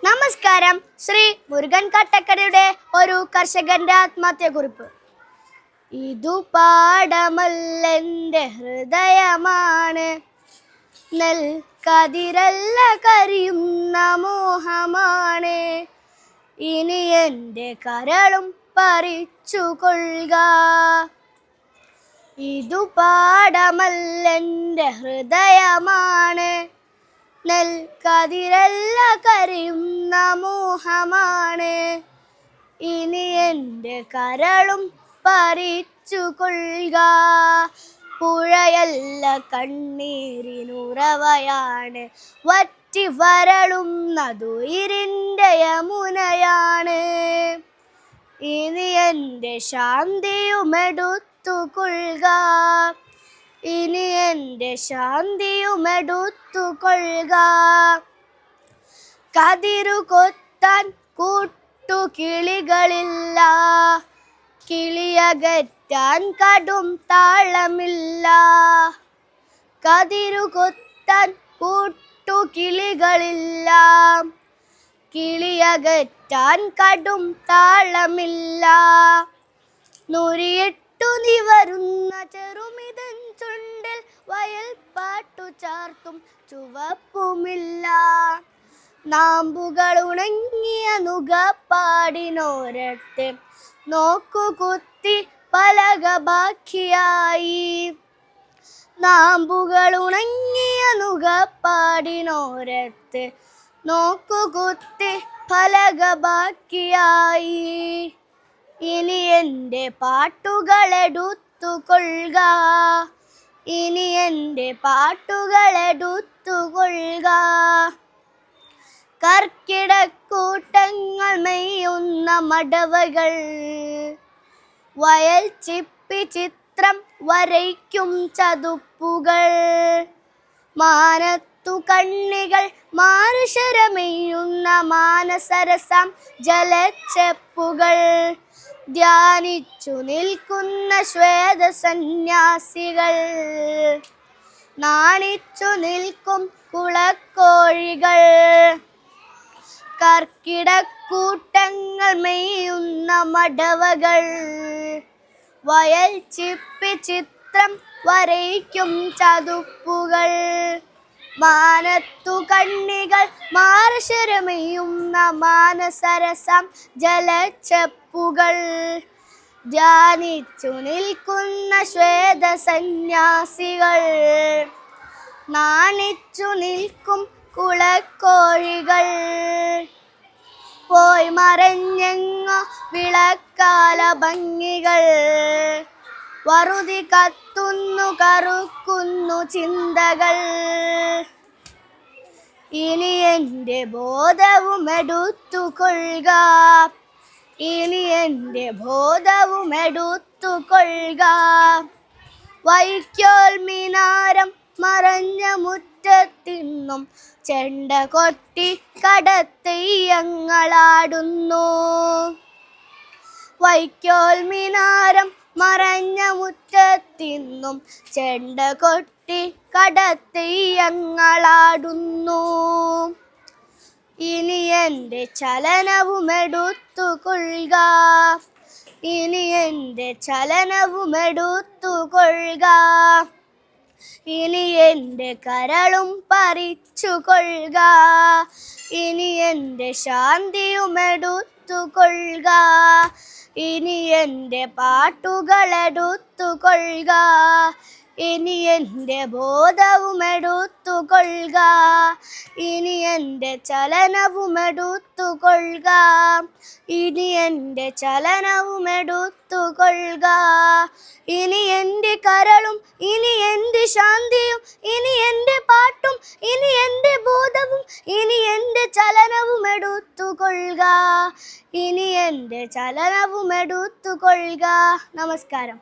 നമസ്കാരം. ശ്രീ മുരുകൻ കട്ടക്കടയുടെ ഒരു കർഷകന്റെ ആത്മഹത്യക്കുറിപ്പ്. ഇതു പാടമല്ലെൻ്റെ ഹൃദയമാണ്, നെൽക്കതിരല്ല കരിയുന്ന മോഹമാണ്. ഇനി എൻ്റെ കരളും പറിച്ചു കൊള്ളുക. ഇതു പാടമല്ലെൻ്റെ ഹൃദയമാണ്, നെൽക്കതിരല്ല കരിയുന്ന മോഹമാണ്. ഇനി എൻ്റെ കരളും പറിച്ചു കൊള്ളുക. പുഴയല്ല കണ്ണീരിനുറവയാണ്, വറ്റി വരളുന്നതുയിരിൻ്റെ യമുനയാണ്. ഇനി എൻ്റെ ശാന്തിയുമെടുത്തു കൊള്ളുക. ഇനി എൻ്റെ ശാന്തിയുമെടുത്തു കൊള്ളുക. കതിരു കൊത്താൻ കൂട്ടുകിളികളില്ല, കിളിയകറ്റാൻ കടും താളമില്ല. കതിരു കൊത്താൻ കൂട്ടുകിളികളില്ല, കിളിയകറ്റാൻ കടും താളമില്ല. നുരിയിട്ടു നിവരുന്ന ചെറുമിതൻ ചുണ്ടിൽ വയൽ പാട്ടു ചാർത്തും ചുവപ്പുമില്ല. നാമ്പുകൾ ഉണങ്ങിയ നുകപ്പാടിനോരത്തെ നോക്കുകുത്തി പലക ബാക്കിയായി. നാമ്പുകൾ ഉണങ്ങിയ നുകപ്പാടിനോരത്ത് നോക്കുകുത്തി പലക ബാക്കിയായി. ഇനി എൻ്റെ പാട്ടുകളെടുത്തു കൊള്ളുക. ഇനി എൻ്റെ പാട്ടുകളെടുത്തു കൊള്ളുക. കർക്കിടക്കൂട്ടങ്ങൾ മെയ്യുന്ന മടവകൾ, വയൽ ചിപ്പി ചിത്രം വരയ്ക്കും ചതുപ്പുകൾ. മാനത്തു കണ്ണികൾ മാനുഷരമെയ്യുന്ന മാനസരസം ജലച്ചെപ്പുകൾ. ധ്യാനിച്ചു നിൽക്കുന്ന ശ്വേത സന്യാസികൾ, നാണിച്ചു നിൽക്കും കുളക്കോഴികൾ. കർക്കിടക്കൂട്ടങ്ങൾ മെയ്യുന്ന മടവകൾ, വയൽ ചിപ്പി ചിത്രം വരയ്ക്കും ചതുപ്പുകൾ. മാനത്തു കണ്ണികൾ മാർശരമെയ്യുന്ന മാനസരസം ജലച്ചെപ്പുകൾ. ധ്യാനിച്ചു നിൽക്കുന്ന ശ്വേത സന്യാസികൾ, നാണിച്ചു നിൽക്കും കുളക്കോഴികൾ. പോയി മറഞ്ഞെങ്ങോ വിളക്കാല ഭംഗികൾ, വറുതി കത്തുന്നു കറുക്കുന്നു ചിന്തകൾ. ഇനി എൻ്റെ ബോധവുമെടുത്തു കൊള്ളുക. ഇനി എൻ്റെ ബോധവുമെടുത്തു കൊള്ളുക. വൈക്കോൽ മിനാരം മറഞ്ഞ മുറ്റത്തിന്നും ചെണ്ട കൊട്ടി കടത്തെയ്യങ്ങളാടുന്നു. വൈക്കോൽ മിനാരം മറഞ്ഞ മുറ്റത്തിന്നും ചെണ്ട കൊട്ടി കടത്തെയ്യങ്ങളാടുന്നു. ഇനി എൻ്റെ ചലനവുമെടുത്തു കൊള്ളുക. ഇനി എൻ്റെ ചലനവുമെടുത്തു കൊള്ളുക. ഇനി എൻ്റെ കരളും പറിച്ചു കൊള്ളുക. ഇനി എൻ്റെ ശാന്തിയുമെടുത്തു കൊള്ളുക. ഇനി എൻ്റെ പാട്ടുകളെടുത്തു കൊള്ളുക. ഇനി എൻ്റെ ബോധവുമെടുത്തു കൊള്ളുക. ഇനി എൻ്റെ ചലനവുമെടുത്തു കൊള്ളുക. ഇനി എൻ്റെ ചലനവുമെടുത്തു കൊള്ളുക. ഇനി എൻ്റെ കരളും ഇനി എൻ്റെ ശാന്തിയും ഇനി എൻ്റെ പാട്ടും ഇനി എൻ്റെ ബോധവും ഇനി എൻ്റെ ചലനവുമെടുത്തു കൊള്ളുക. ഇനി എൻ്റെ ചലനവുമെടുത്തു കൊള്ളുക. നമസ്കാരം.